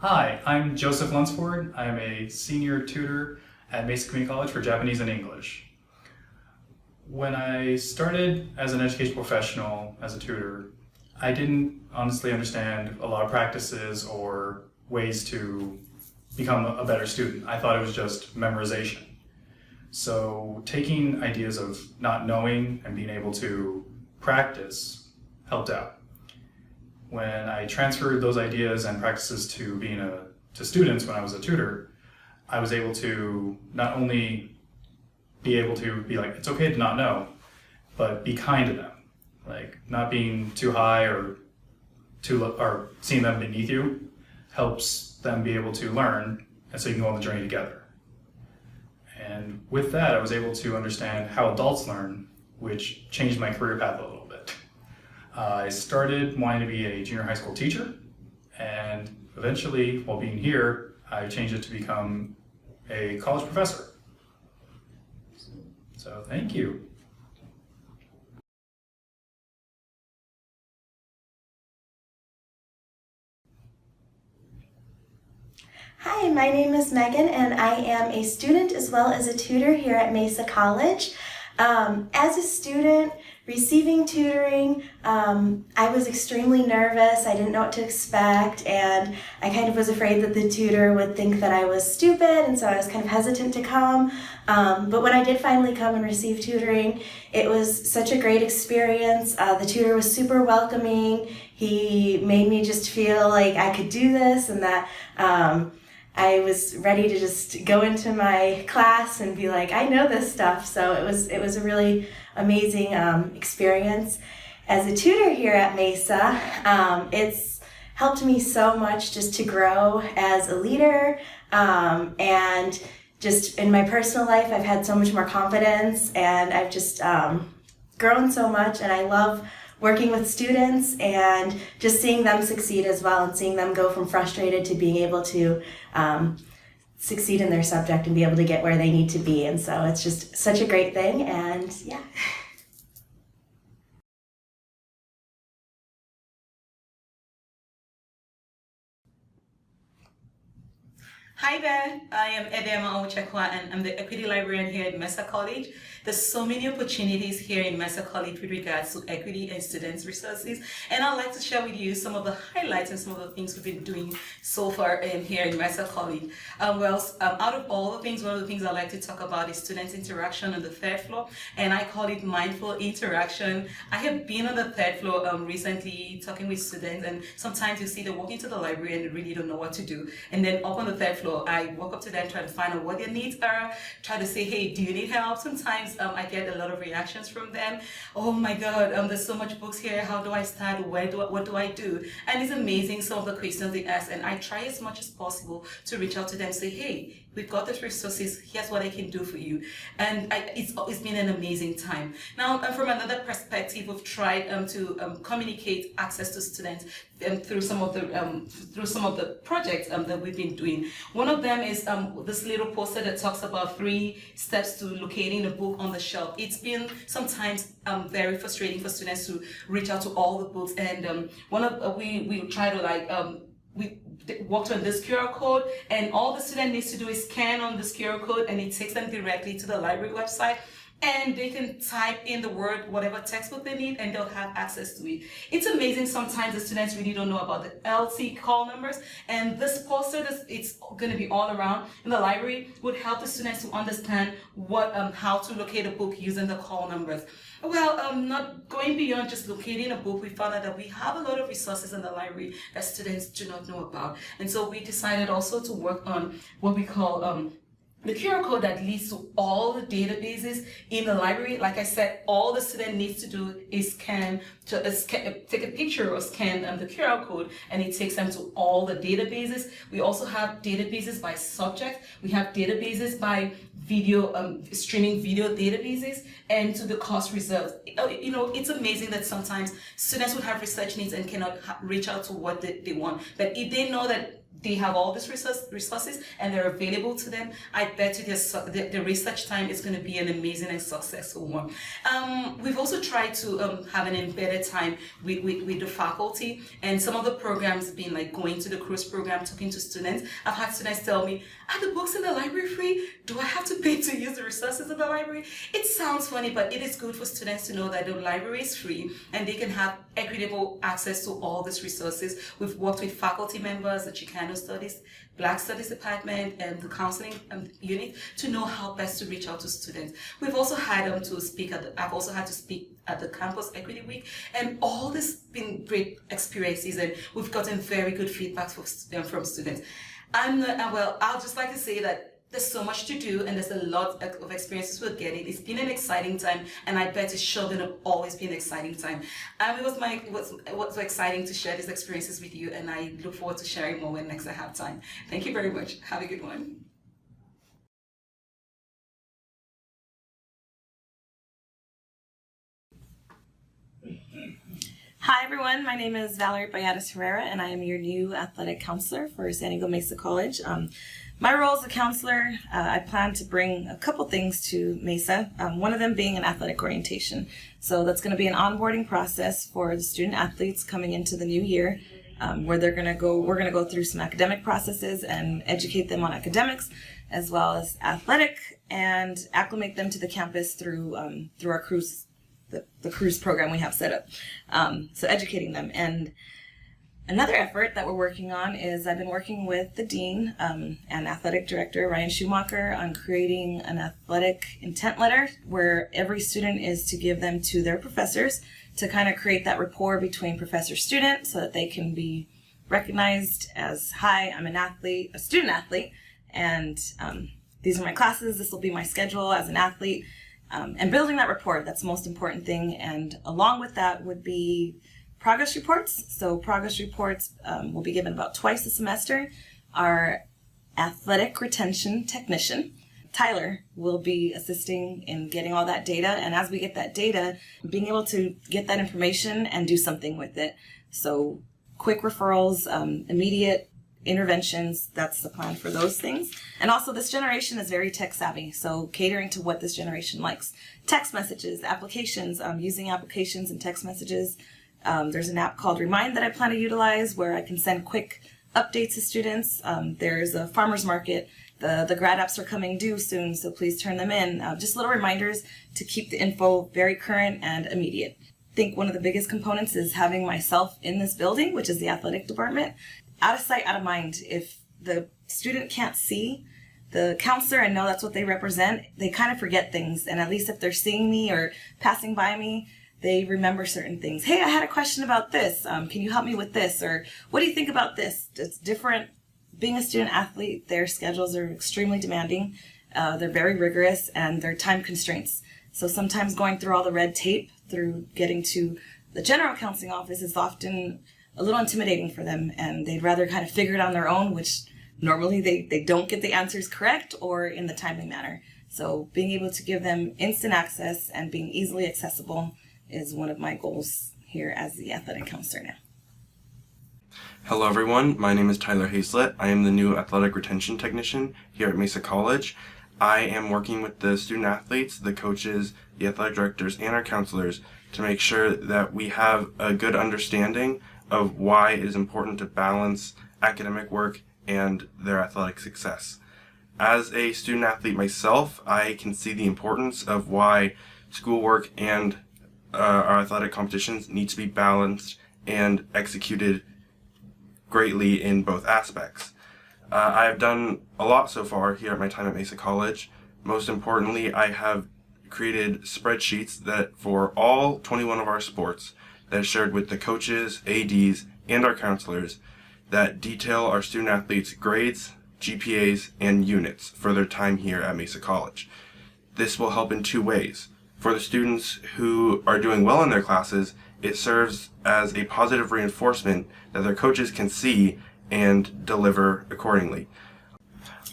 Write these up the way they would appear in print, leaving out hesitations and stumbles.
Hi, I'm Joseph Lunsford. I'm a senior tutor at Mesa Community College for Japanese and English. When I started as an education professional, as a tutor, I didn't honestly understand a lot of practices or ways to become a better student. I thought it was just memorization. So taking ideas of not knowing and being able to practice helped out. When I transferred those ideas and practices to students when I was a tutor, I was able to not only be able to be like, it's okay to not know, but be kind to them. Like not being too high or or seeing them beneath you helps them be able to learn, and so you can go on the journey together. And with that, I was able to understand how adults learn, which changed my career path a little bit. I started wanting to be a junior high school teacher, and eventually, while being here, I changed it to become a college professor. So thank you. Hi, my name is Megan and I am a student as well as a tutor here at Mesa College. As a student receiving tutoring, I was extremely nervous. I didn't know what to expect, and I kind of was afraid that the tutor would think that I was stupid, and so I was kind of hesitant to come. But when I did finally come and receive tutoring, it was such a great experience. The tutor was super welcoming. He made me just feel like I could do this and that I was ready to just go into my class and be like, I know this stuff. So it was a really amazing experience. As a tutor here at Mesa, it's helped me so much just to grow as a leader, and just in my personal life, I've had so much more confidence, and I've just grown so much, and I love working with students and just seeing them succeed as well, and seeing them go from frustrated to being able to succeed in their subject and be able to get where they need to be. And so it's just such a great thing, and yeah. Hi there, I am Edema Ochekwa and I'm the Equity Librarian here at Mesa College. There's so many opportunities here in Mesa College with regards to equity and students resources, and I'd like to share with you some of the highlights and some of the things we've been doing so far here in Mesa College. Out of all the things, one of the things I like to talk about is student interaction on the third floor, and I call it mindful interaction. I have been on the third floor recently talking with students, and sometimes you see they walk into the library and they really don't know what to do, and then up on the third floor I walk up to them, try to find out what their needs are, try to say, hey, do you need help? Sometimes I get a lot of reactions from them. Oh my God, there's so much books here. How do I start? What do I do? And it's amazing some of the questions they ask, and I try as much as possible to reach out to them, say, hey, we've got these resources, here's what I can do for you. And it's been an amazing time. Now, from another perspective, we've tried to communicate access to students through some of the projects that we've been doing. One of them is this little poster that talks about 3 steps to locating a book on the shelf. It's been sometimes very frustrating for students to reach out to all the books, and we try to we worked on this QR code, and all the student needs to do is scan on this QR code, and it takes them directly to the library website, and they can type in the word, whatever textbook they need, and they'll have access to it. It's amazing sometimes the students really don't know about the LC call numbers, and this poster, it's going to be all around in the library, would help the students to understand how to locate a book using the call numbers. Well, not going beyond just locating a book, we found out that we have a lot of resources in the library that students do not know about. And so we decided also to work on what we call the QR code that leads to all the databases in the library. Like I said, all the student needs to do is take a picture or scan the QR code, and it takes them to all the databases. We also have databases by subject. We have databases by video, streaming video databases, and to the course reserves. You know, it's amazing that sometimes students would have research needs and cannot reach out to what they want. But if they know that they have all these resources and they're available to them, I bet you the research time is going to be an amazing and successful one. We've also tried to have an embedded time with the faculty, and some of the programs being like going to the cruise program, talking to students. I've had students tell me, are the books in the library free? Do I have to pay to use the resources in the library? It sounds funny, but it is good for students to know that the library is free and they can have equitable access to all these resources. We've worked with faculty members, the Chicano Studies, Black Studies Department, and the counseling unit to know how best to reach out to students. We've also had to speak I've also had to speak at the Campus Equity Week, and all this been great experiences, and we've gotten very good feedback from students. I'll just like to say that there's so much to do and there's a lot of experiences we're getting. It's been an exciting time, and I bet it's sure going to always be an exciting time. It was exciting to share these experiences with you, and I look forward to sharing more when next I have time. Thank you very much. Have a good one. Hi everyone, my name is Valerie Bayadas Herrera, and I am your new athletic counselor for San Diego Mesa College. My role as a counselor, I plan to bring a couple things to Mesa, one of them being an athletic orientation. So that's going to be an onboarding process for the student athletes coming into the new year, where we're going to go through some academic processes and educate them on academics as well as athletic, and acclimate them to the campus through our cruise. The cruise program we have set up. So educating them. And another effort that we're working on is I've been working with the dean and athletic director, Ryan Schumacher, on creating an athletic intent letter where every student is to give them to their professors to kind of create that rapport between professor-student so that they can be recognized as, hi, I'm an athlete, a student athlete, and these are my classes, this will be my schedule as an athlete. And building that rapport, that's the most important thing. And along with that would be progress reports. So progress reports will be given about twice a semester. Our athletic retention technician, Tyler, will be assisting in getting all that data. And as we get that data, being able to get that information and do something with it. So quick referrals, immediate interventions, that's the plan for those things. And also this generation is very tech savvy, so catering to what this generation likes. Text messages, applications, using applications and text messages. There's an app called Remind that I plan to utilize where I can send quick updates to students. There's a farmer's market. The grad apps are coming due soon, so please turn them in. Just little reminders to keep the info very current and immediate. I think one of the biggest components is having myself in this building, which is the athletic department. Out of sight, out of mind. If the student can't see the counselor and know that's what they represent, they kind of forget things. And at least if they're seeing me or passing by me, they remember certain things. Hey, I had a question about this. Can you help me with this? Or what do you think about this? It's different. Being a student athlete, their schedules are extremely demanding. They're very rigorous, and they're time constraints. So sometimes going through all the red tape through getting to the general counseling office is often a little intimidating for them, and they'd rather kind of figure it on their own, which normally they don't get the answers correct or in the timely manner. So being able to give them instant access and being easily accessible is one of my goals here as the athletic counselor now. Hello everyone, my name is Tyler Hazlett. I am the new athletic retention technician here at Mesa College. I am working with the student athletes, the coaches, the athletic directors, and our counselors to make sure that we have a good understanding of why it is important to balance academic work and their athletic success. As a student athlete myself, I can see the importance of why schoolwork and our athletic competitions need to be balanced and executed greatly in both aspects. I have done a lot so far here at my time at Mesa College. Most importantly, I have created spreadsheets that for all 21 of our sports that is shared with the coaches, ADs, and our counselors that detail our student athletes' grades, GPAs, and units for their time here at Mesa College. This will help in two ways. For the students who are doing well in their classes, it serves as a positive reinforcement that their coaches can see and deliver accordingly.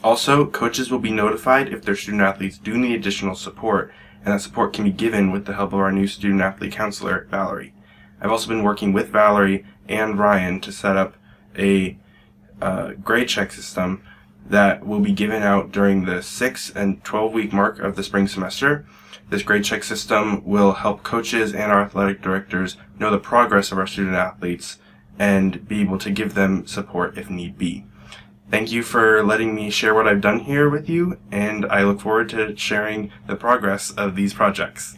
Also, coaches will be notified if their student athletes do need additional support, and that support can be given with the help of our new student athlete counselor, Valerie. I've also been working with Valerie and Ryan to set up a grade check system that will be given out during the 6 and 12-week mark of the spring semester. This grade check system will help coaches and our athletic directors know the progress of our student athletes and be able to give them support if need be. Thank you for letting me share what I've done here with you, and I look forward to sharing the progress of these projects.